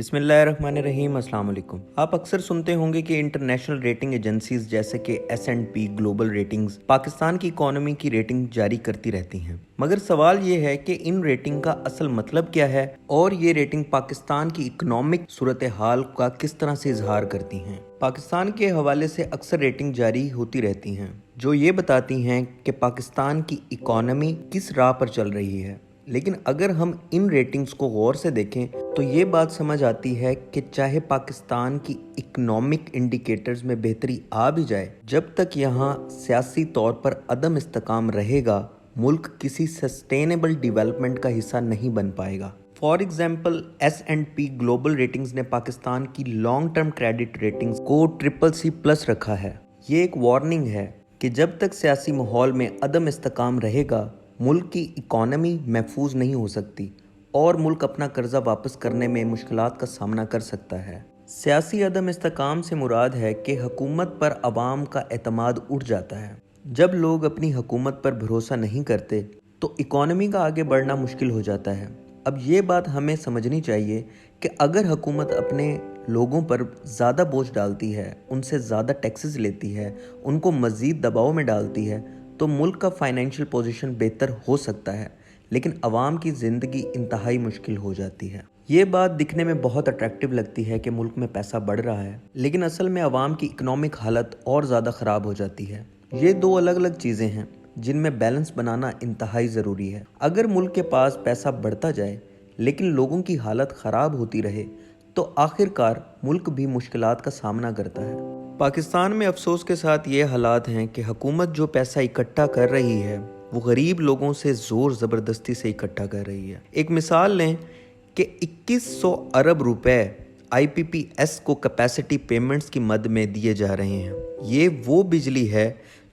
बिस्मिल्लाहिर्रहमानिर्रहीम। अस्सलाम वालेकुम। आप अक्सर सुनते होंगे कि इंटरनेशनल रेटिंग एजेंसीज जैसे कि S&P ग्लोबल रेटिंग्स पाकिस्तान की इकोनॉमी की रेटिंग जारी करती रहती हैं। मगर सवाल ये है कि इन रेटिंग का असल मतलब क्या है और ये रेटिंग पाकिस्तान की इकोनॉमिक सूरत हाल का किस तरह से इजहार करती हैं। पाकिस्तान के हवाले से अक्सर रेटिंग जारी होती रहती हैं जो ये बताती हैं कि पाकिस्तान की इकोनॉमी किस राह पर चल रही है। लेकिन अगर हम इन रेटिंग्स को गौर से देखें तो ये बात समझ आती है कि चाहे पाकिस्तान की इकोनॉमिक इंडिकेटर्स में बेहतरी आ भी जाए, जब तक यहाँ सियासी तौर पर अदम इस्तेकाम रहेगा, मुल्क किसी सस्टेनेबल डेवलपमेंट का हिस्सा नहीं बन पाएगा। For example S&P global ratings ने पाकिस्तान की लॉन्ग टर्म क्रेडिट रेटिंग्स को CCC+ रखा है। ये एक वार्निंग है कि जब तक सियासी माहौल में अदम इस्तेकाम रहेगा, मुल्क की इकॉनमी महफूज नहीं हो सकती और मुल्क अपना कर्जा वापस करने में मुश्किलात का सामना कर सकता है। सियासी अदम इस्तेकाम से मुराद है कि हुकूमत पर अवाम का एतमाद उठ जाता है। जब लोग अपनी हुकूमत पर भरोसा नहीं करते तो इकॉनमी का आगे बढ़ना मुश्किल हो जाता है। अब ये बात हमें समझनी चाहिए कि अगर हुकूमत अपने लोगों पर ज़्यादा बोझ डालती है, उनसे ज़्यादा टैक्सेस लेती है, उनको मज़ीद दबाव में डालती है, तो मुल्क का फाइनेंशियल पोजीशन बेहतर हो सकता है, लेकिन अवाम की ज़िंदगी इंतहाई मुश्किल हो जाती है। ये बात दिखने में बहुत अट्रैक्टिव लगती है कि मुल्क में पैसा बढ़ रहा है, लेकिन असल में अवाम की इकोनॉमिक हालत और ज़्यादा ख़राब हो जाती है। ये दो अलग अलग चीज़ें हैं जिनमें बैलेंस बनाना इंतहाई ज़रूरी है। अगर मुल्क के पास पैसा बढ़ता जाए लेकिन लोगों की हालत ख़राब होती रहे तो आखिरकार मुल्क भी मुश्किलात का सामना करता है। पाकिस्तान में अफसोस के साथ ये हालात हैं कि हुकूमत जो पैसा इकट्ठा कर रही है वो गरीब लोगों से ज़ोर ज़बरदस्ती से इकट्ठा कर रही है। एक मिसाल लें कि 2100 अरब रुपए IPPS को कैपेसिटी पेमेंट्स की मद में दिए जा रहे हैं। ये वो बिजली है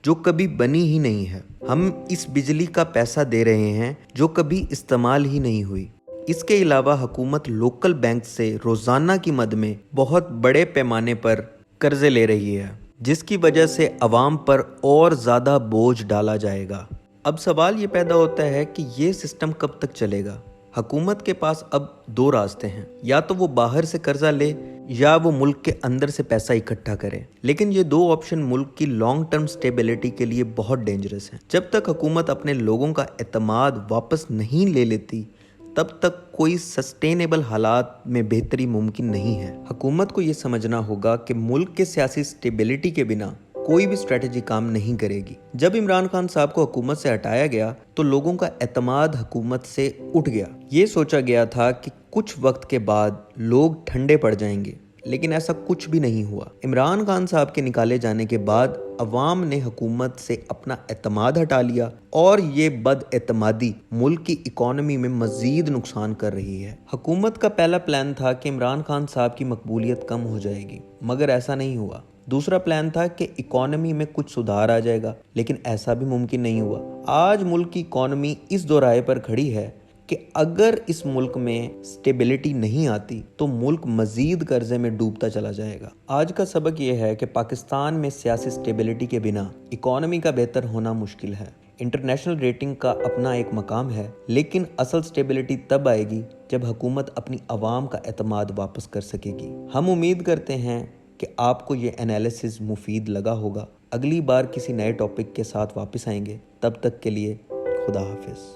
जो कभी बनी ही नहीं है। हम इस बिजली का पैसा दे रहे हैं जो कभी इस्तेमाल ही नहीं हुई। इसके अलावा हुकूमत लोकल बैंक से रोज़ाना की मद में बहुत बड़े पैमाने पर कर्जे ले रही है, जिसकी वजह से अवाम पर और ज़्यादा बोझ डाला जाएगा। अब सवाल ये पैदा होता है कि ये सिस्टम कब तक चलेगा। हुकूमत के पास अब दो रास्ते हैं, या तो वो बाहर से कर्जा ले या वो मुल्क के अंदर से पैसा इकट्ठा करे। लेकिन ये दो ऑप्शन मुल्क की लॉन्ग टर्म स्टेबिलिटी के लिए बहुत डेंजरस हैं। जब तक हुकूमत अपने लोगों का एतमाद वापस नहीं ले लेती तब तक कोई सस्टेनेबल हालात में बेहतरी मुमकिन नहीं है। हुकूमत को ये समझना होगा कि मुल्क के सियासी स्टेबिलिटी के बिना कोई भी स्ट्रेटजी काम नहीं करेगी। जब इमरान खान साहब को हुकूमत से हटाया गया तो लोगों का एतमाद हुकूमत से उठ गया। ये सोचा गया था कि कुछ वक्त के बाद लोग ठंडे पड़ जाएंगे, लेकिन ऐसा कुछ भी नहीं हुआ। इमरान खान साहब के निकाले जाने के बाद अवाम ने हुकूमत से अपना एतमाद हटा लिया और ये बदएतमादी मुल्क की इकॉनमी में मजीद नुकसान कर रही है। हुकूमत का पहला प्लान था कि इमरान खान साहब की मकबूलियत कम हो जाएगी, मगर ऐसा नहीं हुआ। दूसरा प्लान था कि इकॉनमी में कुछ सुधार आ जाएगा, लेकिन ऐसा भी मुमकिन नहीं हुआ। आज मुल्क की इकॉनमी इस दोराहे पर खड़ी है कि अगर इस मुल्क में स्टेबिलिटी नहीं आती तो मुल्क मजीद कर्जे में डूबता चला जाएगा। आज का सबक यह है कि पाकिस्तान में सियासी स्टेबिलिटी के बिना इकॉनमी का बेहतर होना मुश्किल है। इंटरनेशनल रेटिंग का अपना एक मकाम है, लेकिन असल स्टेबिलिटी तब आएगी जब हुकूमत अपनी आवाम का एतमाद वापस कर सकेगी। हम उम्मीद करते हैं कि आपको ये एनालिसिस मुफीद लगा होगा। अगली बार किसी नए टॉपिक के साथ वापस आएंगे। तब तक के लिए खुदा हाफिज।